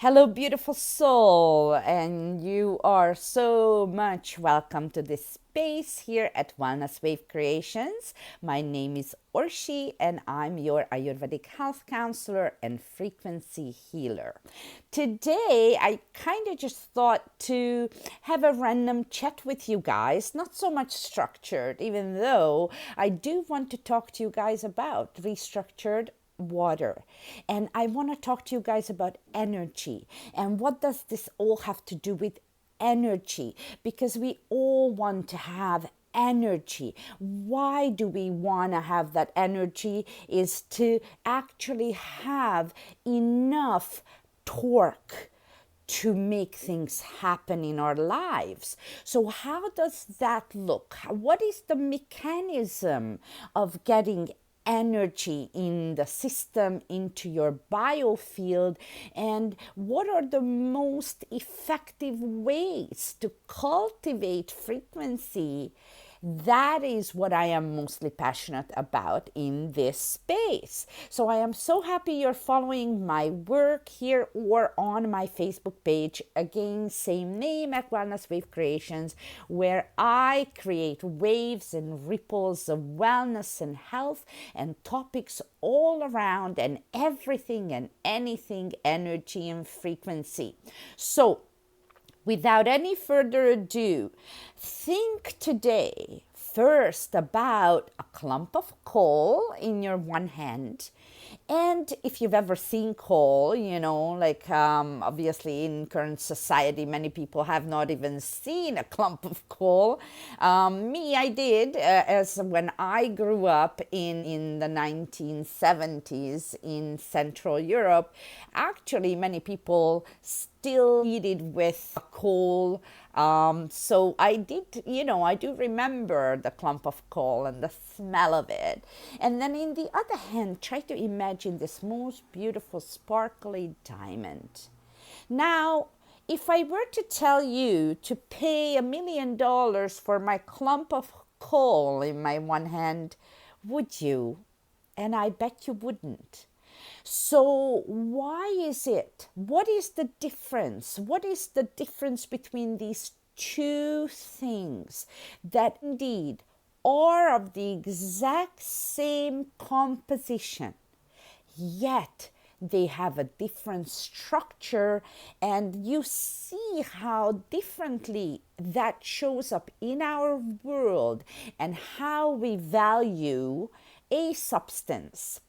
Hello, beautiful soul, and you are so much welcome to this space here at Wellness Wave Creations. My name is Orshi, and I'm your Ayurvedic health counselor and frequency healer. Today, I kind of just thought to have a random chat with you guys, not so much structured, even though I do want to talk to you guys about restructured water. And I want to talk to you guys about energy and what does this all have to do with energy, because we all want to have energy. Why do we want to have that energy? Is to actually have enough torque to make things happen in our lives. So how does that look? What is the mechanism of getting energy in the system into your biofield, and what are the most effective ways to cultivate frequency? That is what I am mostly passionate about in this space. So I am so happy you're following my work here or on my Facebook page. Again, same name at Wellness Wave Creations, where I create waves and ripples of wellness and health and topics all around and everything and anything energy and frequency. So without any further ado, think today first about a clump of coal in your one hand. And if you've ever seen coal, obviously in current society, many people have not even seen a clump of coal. I did, as when I grew up in the 1970s in Central Europe. Actually, many people still heated with coal. So I do remember the clump of coal and the smell of it. And then in the other hand, try to imagine this most beautiful sparkly diamond. Now, if I were to tell you to pay $1 million for my clump of coal in my one hand, would you? And I bet you wouldn't. So why is it? What is the difference? What is the difference between these two things that indeed are of the exact same composition, yet they have a different structure, and you see how differently that shows up in our world and how we value a substance.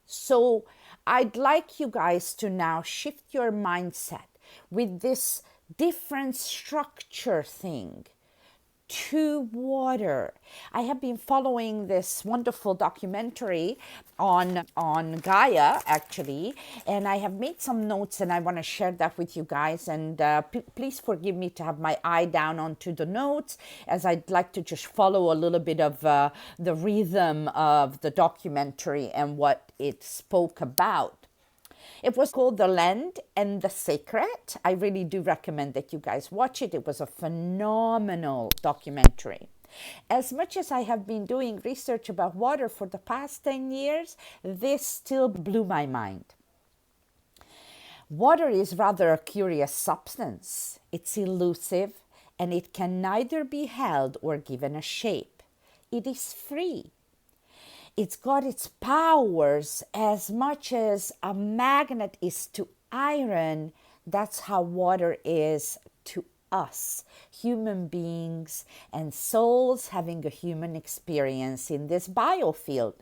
So I'd like you guys to now shift your mindset with this different structure thing to water. I have been following this wonderful documentary on Gaia, actually, and I have made some notes, and I want to share that with you guys. And please forgive me to have my eye down onto the notes, as I'd like to just follow a little bit of the rhythm of the documentary and what it spoke about. It was called The Land and the Sacred. I really do recommend that you guys watch it. It was a phenomenal documentary. As much as I have been doing research about water for the past 10 years, this still blew my mind. Water is rather a curious substance. It's elusive, and it can neither be held or given a shape. It is free. It's got its powers as much as a magnet is to iron. That's how water is to us, human beings and souls having a human experience in this biofield.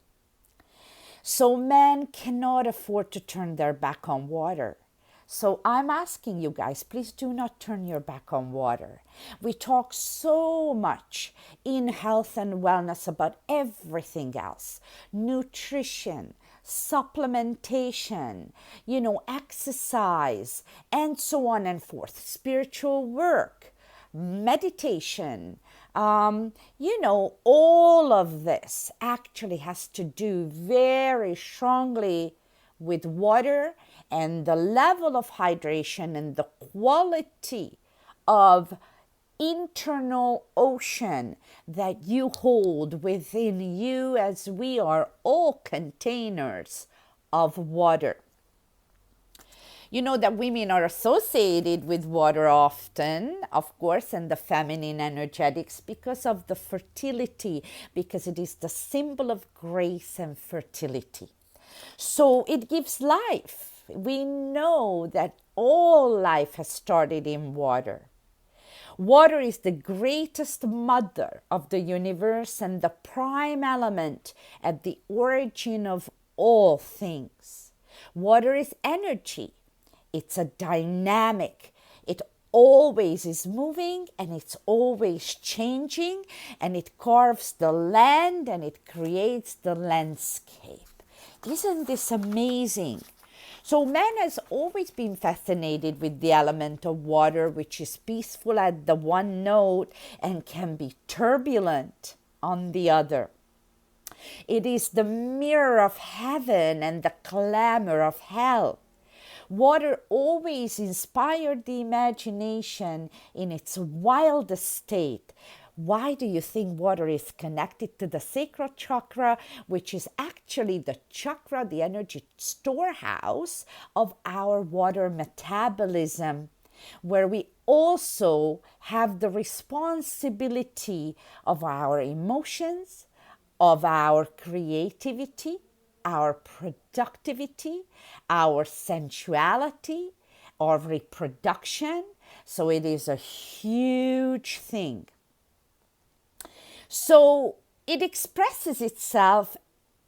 So man cannot afford to turn their back on water. So I'm asking you guys, please do not turn your back on water. We talk so much in health and wellness about everything else: nutrition, supplementation, exercise, and so on and forth, spiritual work, meditation. All of this actually has to do very strongly with water and the level of hydration and the quality of internal ocean that you hold within you, as we are all containers of water. You know that women are associated with water often, of course, and the feminine energetics because of the fertility, because it is the symbol of grace and fertility. So it gives life. We know that all life has started in water. Water is the greatest mother of the universe and the prime element at the origin of all things. Water is energy. It's a dynamic. It always is moving and it's always changing, and it carves the land and it creates the landscape. Isn't this amazing? So man has always been fascinated with the element of water, which is peaceful at the one note and can be turbulent on the other. It is the mirror of heaven and the clamor of hell. Water always inspired the imagination in its wildest state. Why do you think water is connected to the sacral chakra, which is actually the chakra, the energy storehouse of our water metabolism, where we also have the responsibility of our emotions, of our creativity, our productivity, our sensuality, our reproduction. So it is a huge thing. So it expresses itself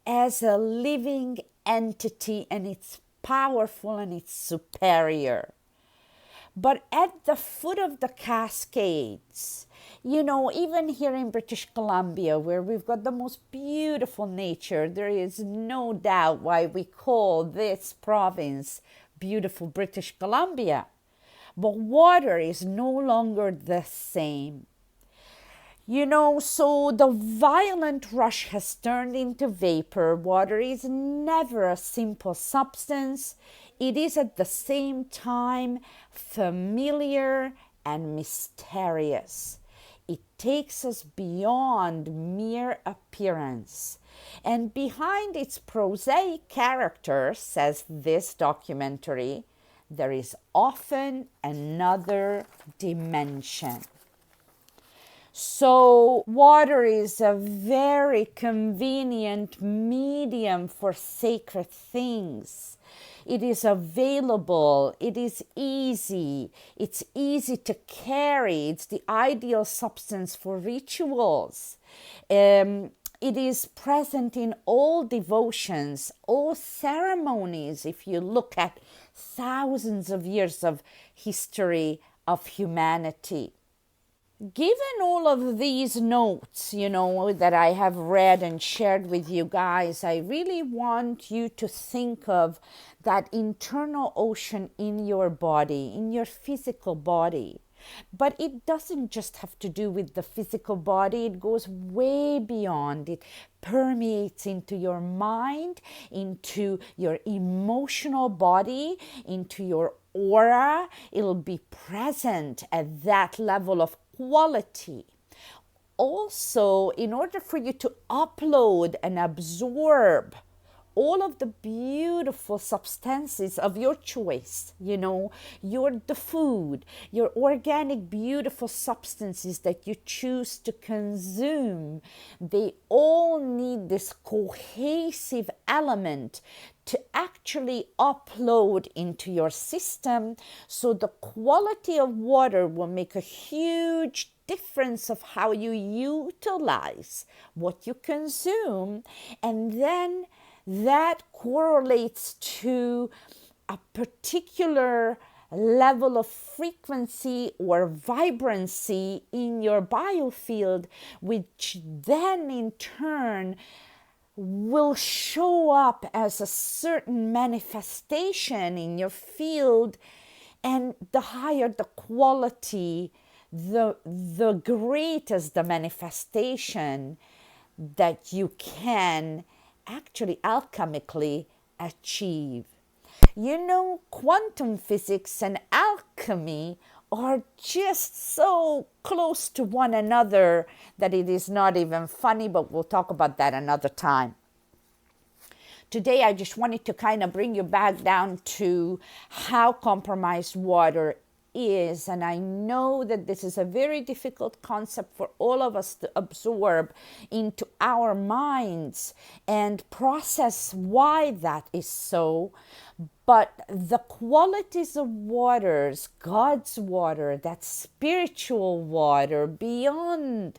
as a living entity, and it's powerful and it's superior. But at the foot of the Cascades, you know, even here in British Columbia, where we've got the most beautiful nature, there is no doubt why we call this province beautiful British Columbia. But water is no longer the same. You know, so the violent rush has turned into vapor. Water is never a simple substance. It is at the same time familiar and mysterious. It takes us beyond mere appearance. And behind its prosaic character, says this documentary, there is often another dimension. So water is a very convenient medium for sacred things. It is available, it is easy, it's easy to carry, it's the ideal substance for rituals. It is present in all devotions, all ceremonies, if you look at thousands of years of history of humanity. Given all of these notes, you know, that I have read and shared with you guys, I really want you to think of that internal ocean in your body, in your physical body. But it doesn't just have to do with the physical body. It goes way beyond. It permeates into your mind, into your emotional body, into your aura. It'll be present at that level of quality. Also, in order for you to upload and absorb all of the beautiful substances of your choice, you know, the food, your organic, beautiful substances that you choose to consume, they all need this cohesive element to actually upload into your system. So the quality of water will make a huge difference of how you utilize what you consume, and then that correlates to a particular level of frequency or vibrancy in your biofield, which then in turn will show up as a certain manifestation in your field. And the higher the quality, the greater the manifestation that you can actually alchemically achieve. You know, quantum physics and alchemy are just so close to one another that it is not even funny, but we'll talk about that another time. Today, I just wanted to kind of bring you back down to how compromised water is. And I know that this is a very difficult concept for all of us to absorb into our minds and process why that is so. But the qualities of waters, God's water, that spiritual water, beyond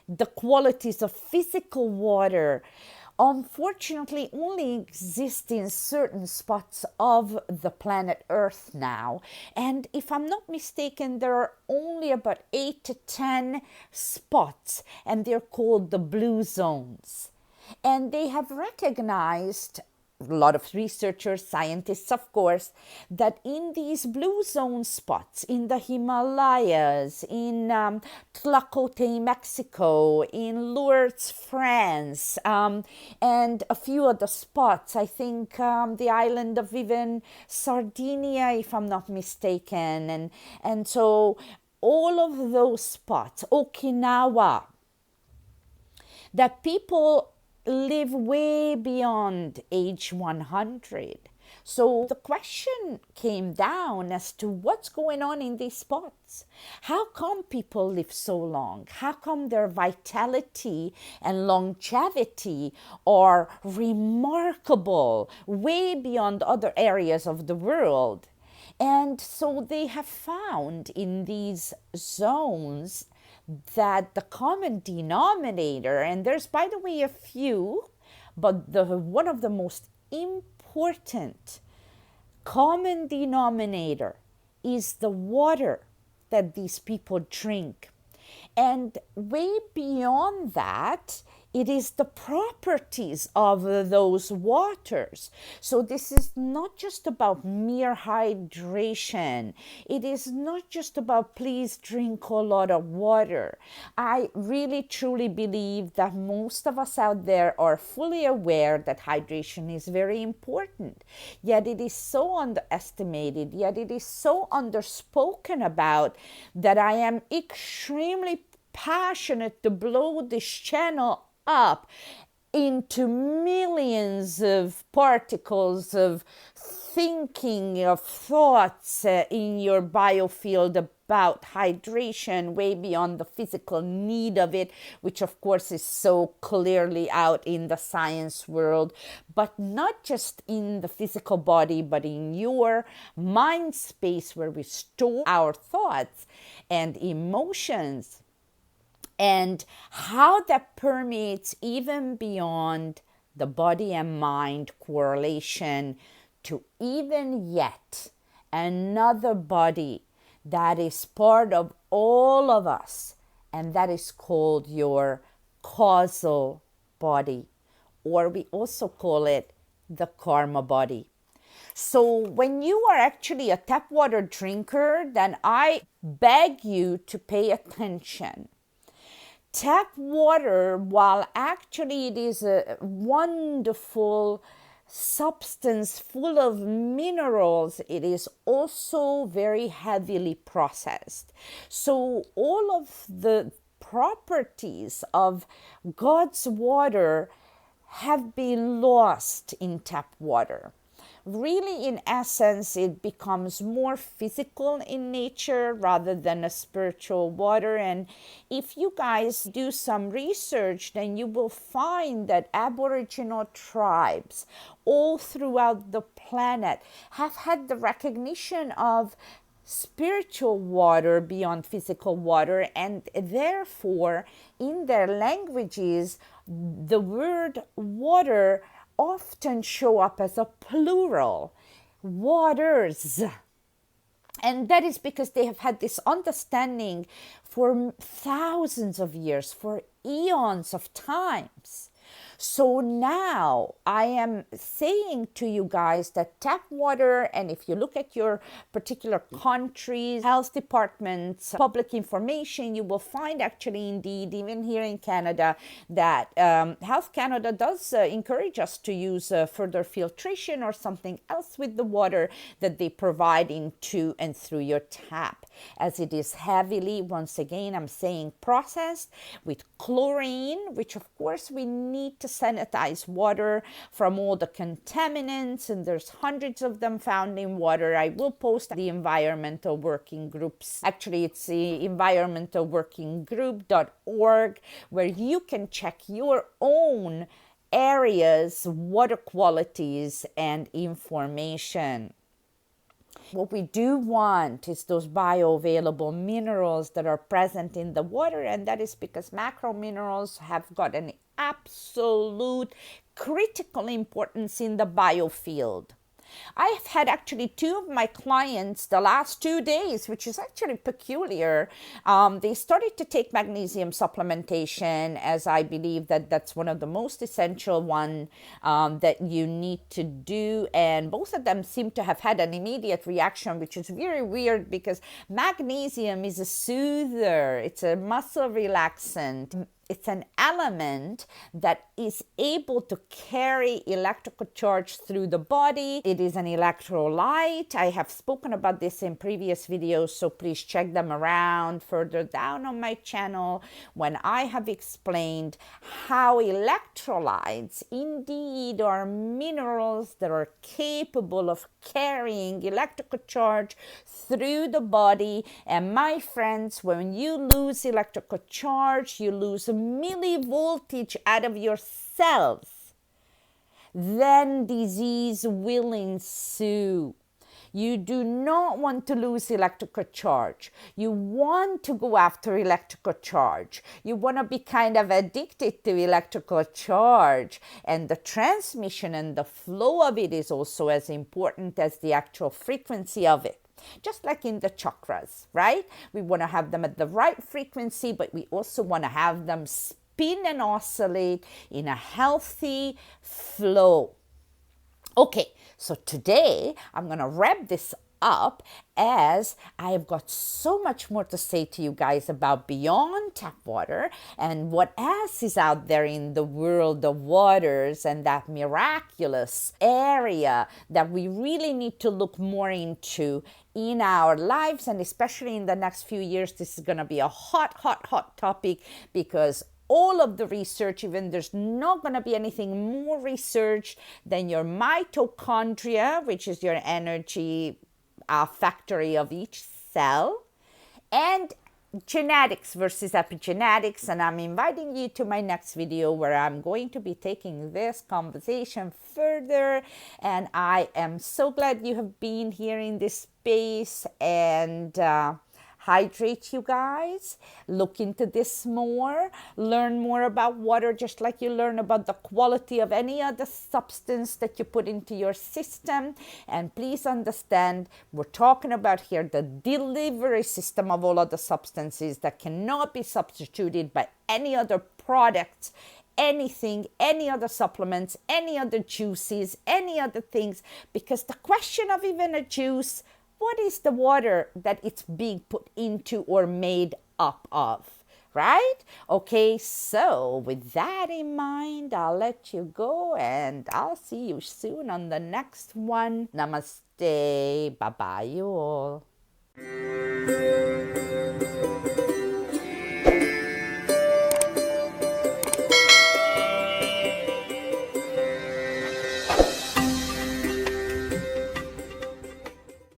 the qualities of physical water, unfortunately only exist in certain spots of the planet Earth now. And if I'm not mistaken, there are only about 8 to 10 spots, and they're called the blue zones. And they have recognized, a lot of researchers, scientists, of course, that in these blue zone spots, in the Himalayas, in Tlacote, Mexico, in Lourdes, France, and a few other spots, I think the island of even Sardinia, if I'm not mistaken, and so all of those spots, Okinawa, that people live way beyond age 100. So the question came down as to what's going on in these spots. How come people live so long? How come their vitality and longevity are remarkable, way beyond other areas of the world? And so they have found in these zones that the common denominator, and there's, by the way, a few, but one of the most important common denominator is the water that these people drink. And way beyond that, it is the properties of those waters. So this is not just about mere hydration. It is not just about please drink a lot of water. I really truly believe that most of us out there are fully aware that hydration is very important. Yet it is so underestimated, yet it is so underspoken about, that I am extremely passionate to blow this channel up into millions of particles of thinking, of thoughts in your biofield about hydration, way beyond the physical need of it, which of course is so clearly out in the science world, but not just in the physical body, but in your mind space where we store our thoughts and emotions, and how that permeates even beyond the body and mind correlation to even yet another body that is part of all of us, and that is called your causal body, or we also call it the karma body. So when you are actually a tap water drinker, then I beg you to pay attention. Tap water, while actually it is a wonderful substance full of minerals, it is also very heavily processed. So all of the properties of God's water have been lost in tap water. Really, in essence, it becomes more physical in nature rather than a spiritual water. And if you guys do some research, then you will find that Aboriginal tribes all throughout the planet have had the recognition of spiritual water beyond physical water, and therefore in their languages the word water often show up as a plural, waters. And that is because they have had this understanding for thousands of years, for eons of times. So now I am saying to you guys that tap water, and if you look at your particular country's health departments, public information, you will find actually indeed, even here in Canada, that Health Canada does encourage us to use further filtration or something else with the water that they provide into and through your tap, as it is heavily, once again, I'm saying processed with chlorine, which of course we need to sanitize water from all the contaminants, and there's hundreds of them found in water. I will post the environmental working groups. Actually, it's the environmentalworkinggroup.org, where you can check your own areas, water qualities, and information. What we do want is those bioavailable minerals that are present in the water, and that is because macro minerals have got an absolute critical importance in the biofield. I have had actually 2 of my clients the last 2 days, which is actually peculiar. They started to take magnesium supplementation, as I believe that that's one of the most essential one that you need to do. And both of them seem to have had an immediate reaction, which is very weird because magnesium is a soother. It's a muscle relaxant. It's an element that is able to carry electrical charge through the body. It is an electrolyte. I have spoken about this in previous videos, so please check them around further down on my channel when I have explained how electrolytes indeed are minerals that are capable of carrying electrical charge through the body. And my friends, when you lose electrical charge, you lose millivoltage out of your cells, then disease will ensue. You do not want to lose electrical charge. You want to go after electrical charge. You want to be kind of addicted to electrical charge. And the transmission and the flow of it is also as important as the actual frequency of it. Just like in the chakras, right? We want to have them at the right frequency, but we also want to have them spin and oscillate in a healthy flow. Okay, so today I'm going to wrap this up, as I have got so much more to say to you guys about beyond tap water and what else is out there in the world of waters, and that miraculous area that we really need to look more into in our lives. And especially in the next few years, this is going to be a hot topic, because all of the research, even there's not going to be anything more research than your mitochondria, which is your energy factory of each cell, and genetics versus epigenetics. And I'm inviting you to my next video, where I'm going to be taking this conversation further. And I am so glad you have been here in this space, and hydrate, you guys. Look into this more. Learn more about water, just like you learn about the quality of any other substance that you put into your system. And please understand, we're talking about here the delivery system of all other substances that cannot be substituted by any other products, anything, any other supplements, any other juices, any other things. Because the question of even a juice, what is the water that it's being put into or made up of, right? Okay, so with that in mind, I'll let you go, and I'll see you soon on the next one. Namaste. Bye-bye, you all.